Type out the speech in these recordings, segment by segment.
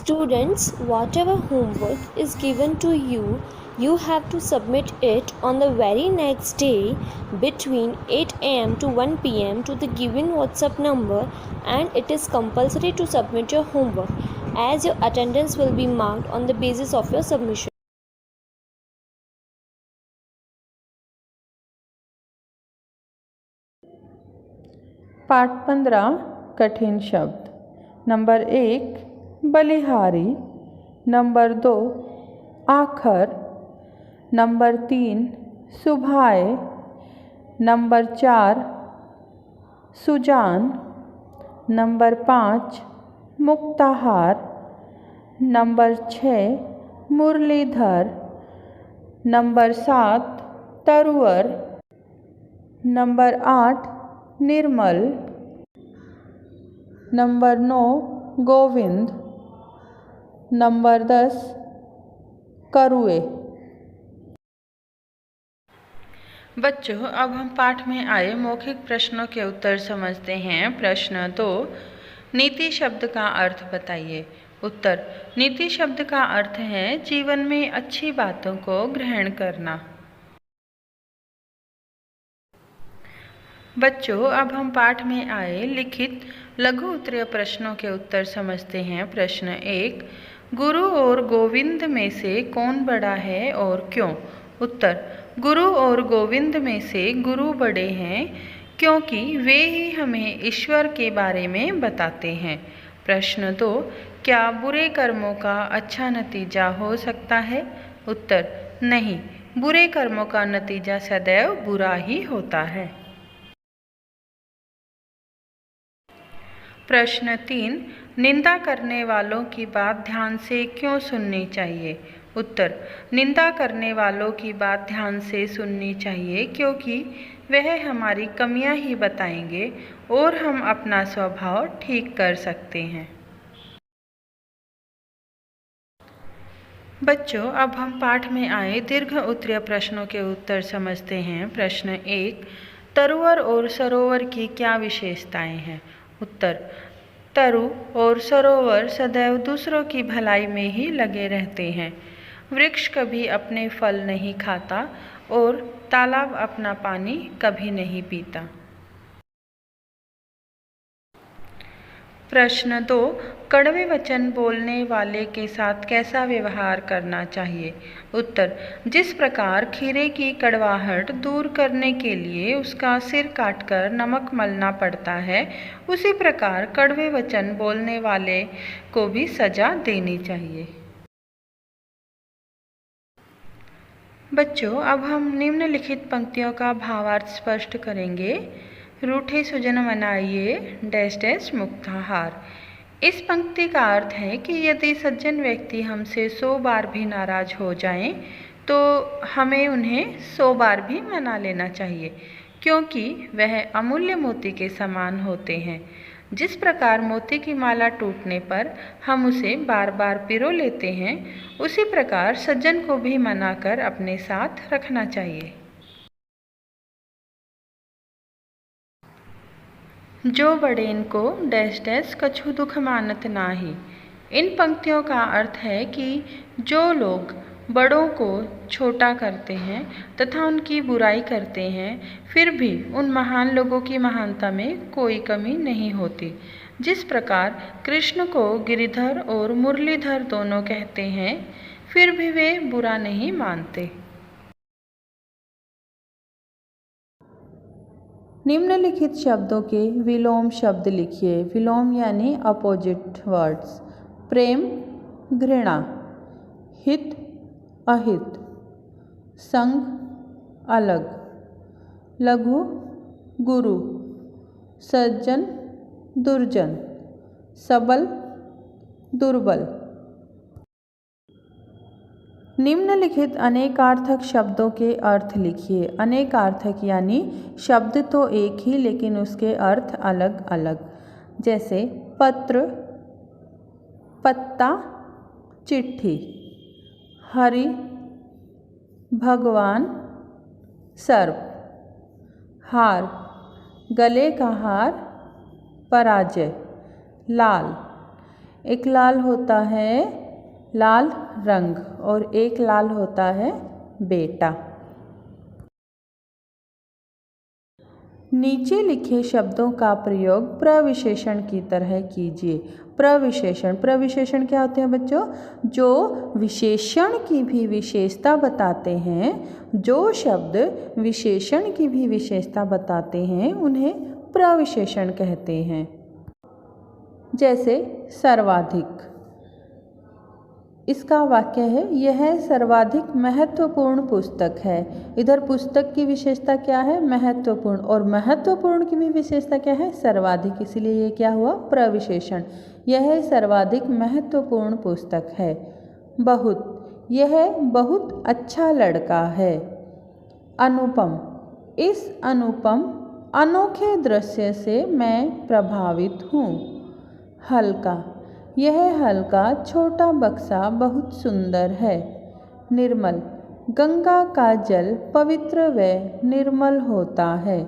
Students, whatever homework is given to you, you have to submit it on the very next day between 8 am to 1 pm to the given WhatsApp number, and it is compulsory to submit your homework as your attendance will be marked on the basis of your submission. पाठ 15 कठिन शब्द। Number 1 बलिहारी, number 2 आखर, number 3 सुभाए, number 4 सुजान, number 5 मुक्ताहार, number 6 Murlidhar, number 7 तरुवर, नंबर 8 निर्मल, नंबर 9 गोविंद, नंबर 10 करुए। बच्चों, अब हम पाठ में आए मौखिक प्रश्नों के उत्तर समझते हैं। प्रश्न 2, नीति शब्द का अर्थ बताइए। उत्तर, नीति शब्द का अर्थ है जीवन में अच्छी बातों को ग्रहण करना। बच्चों, अब हम पाठ में आए लिखित लघु उत्तरीय प्रश्नों के उत्तर समझते हैं। प्रश्न 1, गुरु और गोविंद में से कौन बड़ा है और क्यों? उत्तर, गुरु और गोविंद में से गुरु बड़े हैं क्योंकि वे ही हमें ईश्वर के बारे में बताते हैं। प्रश्न 2, क्या बुरे कर्मों का अच्छा नतीजा हो सकता है? उत्तर, नहीं, बुरे कर्मों का नतीजा सदैव बुरा ही होता है। प्रश्न 3, निंदा करने वालों की बात ध्यान से क्यों सुननी चाहिए? उत्तर, निंदा करने वालों की बात ध्यान से सुननी चाहिए क्योंकि वह हमारी कमियां ही बताएंगे और हम अपना स्वभाव ठीक कर सकते हैं। बच्चों, अब हम पाठ में आए दीर्घ उत्तरीय प्रश्नों के उत्तर समझते हैं। प्रश्न 1, तरुवर और सरोवर की क्या विशेषताएं हैं? उत्तर, तरु और सरोवर सदैव दूसरों की भलाई में ही लगे रहते हैं। वृक्ष कभी अपने फल नहीं खाता और तालाब अपना पानी कभी नहीं पीता। प्रश्न 2, कड़वे वचन बोलने वाले के साथ कैसा व्यवहार करना चाहिए? उत्तर, जिस प्रकार खीरे की कड़वाहट दूर करने के लिए उसका सिर काटकर नमक मलना पड़ता है, उसी प्रकार कड़वे वचन बोलने वाले को भी सजा देनी चाहिए। बच्चों, अब हम निम्नलिखित पंक्तियों का भावार्थ स्पष्ट करेंगे। रूठे सुजन मनाइए डैश डैश मुक्ताहार। इस पंक्ति का अर्थ है कि यदि सज्जन व्यक्ति हमसे 100 बार भी नाराज हो जाएं, तो हमें उन्हें 100 बार भी मना लेना चाहिए क्योंकि वह अमूल्य मोती के समान होते हैं। जिस प्रकार मोती की माला टूटने पर हम उसे बार बार पिरो लेते हैं, उसी प्रकार सज्जन को भी मनाकर अपने साथ रखना चाहिए। जो बड़ेन को डैश डैश कछु दुख मानत नाही। इन पंक्तियों का अर्थ है कि जो लोग बड़ों को छोटा करते हैं तथा उनकी बुराई करते हैं, फिर भी उन महान लोगों की महानता में कोई कमी नहीं होती। जिस प्रकार कृष्ण को गिरिधर और मुरलीधर दोनों कहते हैं, फिर भी वे बुरा नहीं मानते। निम्नलिखित शब्दों के विलोम शब्द लिखिए। विलोम यानी अपोजिट वर्ड्स। प्रेम घृणा, हित अहित, संग अलग, लघु गुरु, सज्जन दुर्जन, सबल दुर्बल। निम्नलिखित अनेकार्थक शब्दों के अर्थ लिखिए। अनेकार्थक यानी शब्द तो एक ही लेकिन उसके अर्थ अलग अलग, जैसे पत्र, पत्ता, चिट्ठी, हरि, भगवान, सर्प, हार, गले का हार, पराजय, लाल। एक लाल होता है लाल रंग और एक लाल होता है बेटा। नीचे लिखे शब्दों का प्रयोग प्रविशेषण की तरह कीजिए। प्रविशेषण क्या होते हैं बच्चों? जो विशेषण की भी विशेषता बताते हैं, जो शब्द विशेषण की भी विशेषता बताते हैं उन्हें प्रविशेषण कहते हैं। जैसे सर्वाधिक, इसका वाक्य है यह सर्वाधिक महत्वपूर्ण पुस्तक है। इधर पुस्तक की विशेषता क्या है? महत्वपूर्ण, और महत्वपूर्ण की भी विशेषता क्या है? सर्वाधिक, इसीलिए ये क्या हुआ? प्रविशेषण। यह सर्वाधिक महत्वपूर्ण पुस्तक है। बहुत, यह बहुत अच्छा लड़का है। अनुपम, इस अनुपम अनोखे दृश्य से मैं प्रभावित हूँ। हल्का, यह हल्का छोटा बक्सा बहुत सुंदर है। निर्मल, गंगा का जल पवित्र व निर्मल होता है।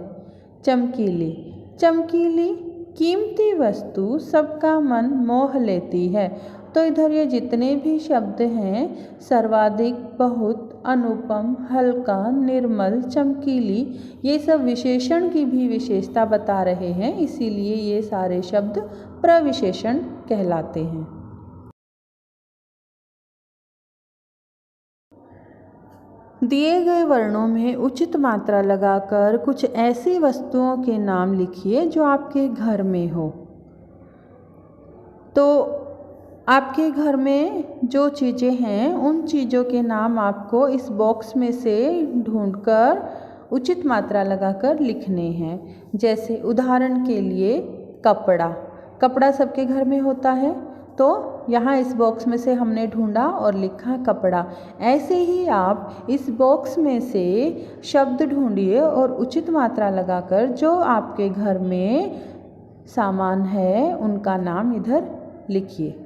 चमकीली, चमकीली कीमती वस्तु सबका मन मोह लेती है। तो इधर ये जितने भी शब्द हैं, सर्वाधिक, बहुत, अनुपम, हल्का, निर्मल, चमकीली, ये सब विशेषण की भी विशेषता बता रहे हैं, इसीलिए ये सारे शब्द प्रविशेषण कहलाते हैं। दिए गए वर्णों में उचित मात्रा लगाकर कुछ ऐसी वस्तुओं के नाम लिखिए जो आपके घर में हो। तो आपके घर में जो चीज़ें हैं उन चीज़ों के नाम आपको इस बॉक्स में से ढूंढकर उचित मात्रा लगाकर लिखने हैं। जैसे उदाहरण के लिए कपड़ा, कपड़ा सबके घर में होता है, तो यहाँ इस बॉक्स में से हमने ढूंढा और लिखा कपड़ा। ऐसे ही आप इस बॉक्स में से शब्द ढूंढिए और उचित मात्रा लगाकर जो आपके घर में सामान है उनका नाम इधर लिखिए।